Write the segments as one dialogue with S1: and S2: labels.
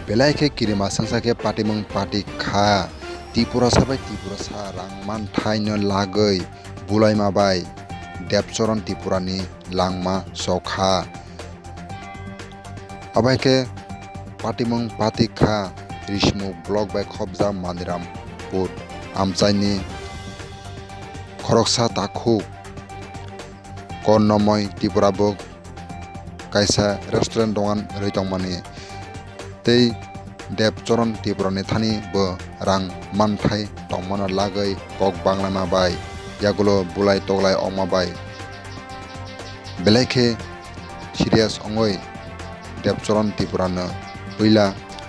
S1: बेलाइखे किरिमा संसाके पाटिमं पाटि खा त्रिपुरा साबाय त्रिपुरा सा रांमान थाइनो लागै बुलायमाबाय देबचरन त्रिपुरानि लांमा सखा अबायखे पाटिमं पाटि खा रिश्मु ब्लक बाय खबजा मानिरामपुर आमचाइनि खरकसा ताखु कर्णमय त्रिपुरा बुक कायसा रेस्टुरेंट दंगान रैतंमानि तै देबचरन त्रिपुरानि थानि बो रां मानथाय तंमाना लागै कक बांलामाबाय यागुलो बुलाय तगलाय अमाबाय बेलाइखे सिरियास अंगै देबचरन त्रिपुरानो बैला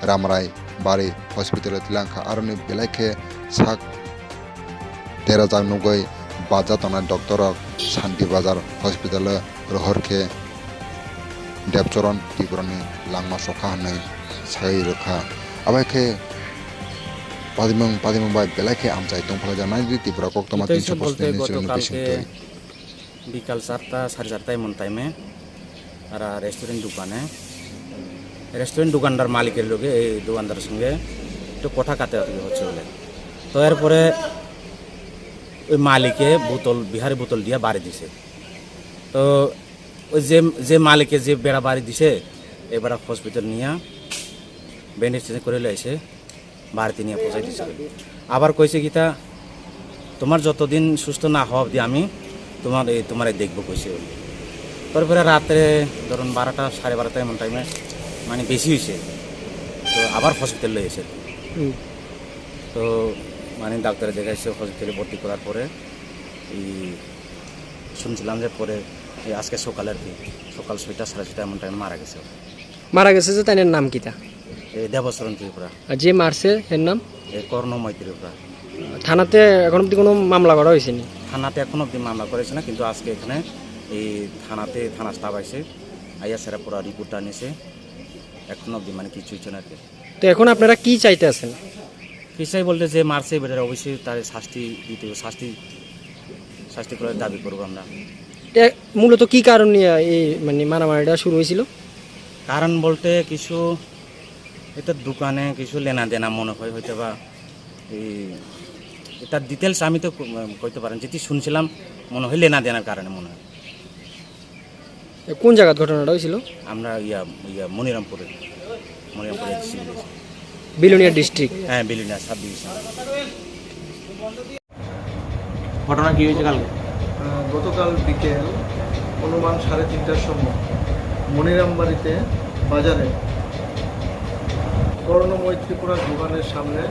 S1: रामराय बारि हस्पिटाल तिलांखा आरनि बेलाइखे साक तेराजाक नुगै बाजा तंनाय डक्टर शांति बाजार हस्पिटाल रहरखे देबचरन त्रिपुरानि लांमा सखा होननाय साय रोखा अबायखे पादिमं बाय बेलाइखे आमचाय दंफला जानाय त्रिपुरा कक्तमा 300
S2: বিকাল 4টা 4:30 এমন টাইমে আর রেস্টুরেন্ট দোকানদার মালিকের লোকে এই দোকানদারের সঙ্গে একটু কথা কাটাকাটি হচ্ছে বলে তো এরপরে ওই মালিকে বিহারি বোতল দিয়ে বাড়ি দিছে তো ওই যে মালিকে যে বেড়া বাড়ি দিছে এবার হসপিটাল নিয়ে ব্যান্ডেজ করে লাইছে বাড়িতে নিয়ে পৌঁছাই দিছে আবার কইছে গীতা তোমার যতদিন সুস্থ না হওয়া অবধি আমি তোমার দেখবো কইছে তারপরে রাত্রে ধরুন 12টা 12:30 এমন টাইমে মানে বেশি হয়েছে তো আবার হসপিটাল লইছে তো মানে ডাক্তারে দেখাইছে হসপিটালে ভর্তি করার পরে এই শুনছিলাম যে পরে আজকে সকাল 6টা 6:30 এমন টাইমে মারা গেছে
S3: যে তার নাম কিতা
S2: এই দেবচরণ ত্রিপুরা
S3: যে মারছে এর নাম
S2: কর্ণময় ত্রিপুরা
S3: থানাতে এখন অব্দি কোনো মামলা করা হয়েছে নি
S2: থানাতে এখন অব্দি মামলা করেছে না কিন্তু আজকে এখানে এই থানা স্টাফ আইছে আইয়া সেরা পুরো রিপোর্টটা নিছে এখন অব্দি মানে কিছু হচ্ছে না
S3: তো এখন আপনারা কি চাইতে আছেন
S2: কি চাই বলতে যে মারছে বেটার অবশ্যই তার শাস্তি দিতে শাস্তি করার দাবি করবো আমরা
S3: মূলত কি কারণ নিয়ে এই মানে মারামারিটা শুরু হয়েছিল
S2: কারণ বলতে কিছু এটা দোকানে কিছু লেনা দেনা মনে হয় হয়তো বা এই এটা ডিটেলস আমি তো কইতে পারেন যেটি শুনছিলাম মনে হয় লেনা দেনার কারণে মনে হয়
S3: কোন জায়গার ঘটনাটা হয়েছিল
S2: আমরা মনিরামপুরে
S3: বিলোনিয়া ডিস্ট্রিক্ট
S2: হ্যাঁ বিলোনিয়া সাব ডিভিশন
S4: ঘটনা কি হয়েছে কাল
S5: গতকাল বিকেল অনুমান 3:30টার সময় মনিরামবাড়িতে বাজারে কর্ণময় ত্রিপুরা দোকানের সামনে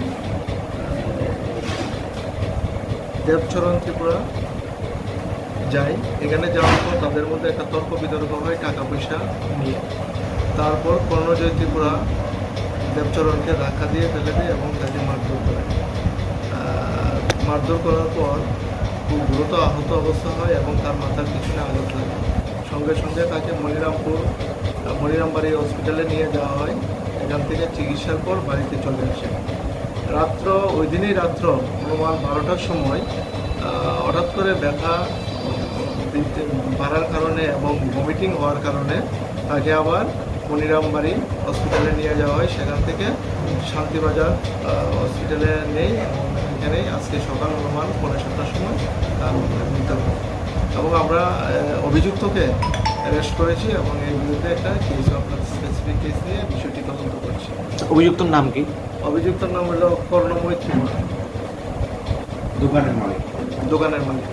S5: দেবচরণ ত্রিপুরা যায় এখানে যাওয়ার পর তাদের মধ্যে একটা তর্ক বিতর্ক হয় টাকা পয়সা নিয়ে তারপর কর্ণজয় ত্রিপুরা দেবচরণকে ধাক্কা দিয়ে ফেলে দেয় এবং তাকে মারধর করার পর খুব দ্রুত আহত অবস্থা হয় এবং তার মাথার পিছনে আঘাত লাগে সঙ্গে সঙ্গে তাকে মনিরামবাড়ি হসপিটালে নিয়ে যাওয়া হয় এখান থেকে চিকিৎসার পর বাড়িতে চলে আসে ওই দিনই রাত্র অনুমান 12টার সময় হঠাৎ করে ব্যথা বাড়ার কারণে এবং ভমিটিং হওয়ার কারণে তাকে আবার মনিরামবাড়ি হসপিটালে নিয়ে যাওয়া হয় সেখান থেকে শান্তিবাজার হসপিটালে নেই এবং এখানেই আজকে সকাল অনুমান 7:30টার সময় তার মৃত্যু হয় এবং আমরা অভিযুক্তকে অ্যারেস্ট করেছি এবং এই বিরুদ্ধে একটা কেস আপনার স্পেসিফিক কেস নিয়ে বিষয়টি তদন্ত করছি
S4: অভিযুক্তর নাম কি
S5: অভিযুক্তর নাম হলো কর্ণময় ত্রিপুরা
S4: দোকানের মালিক
S5: দোকানের মালিক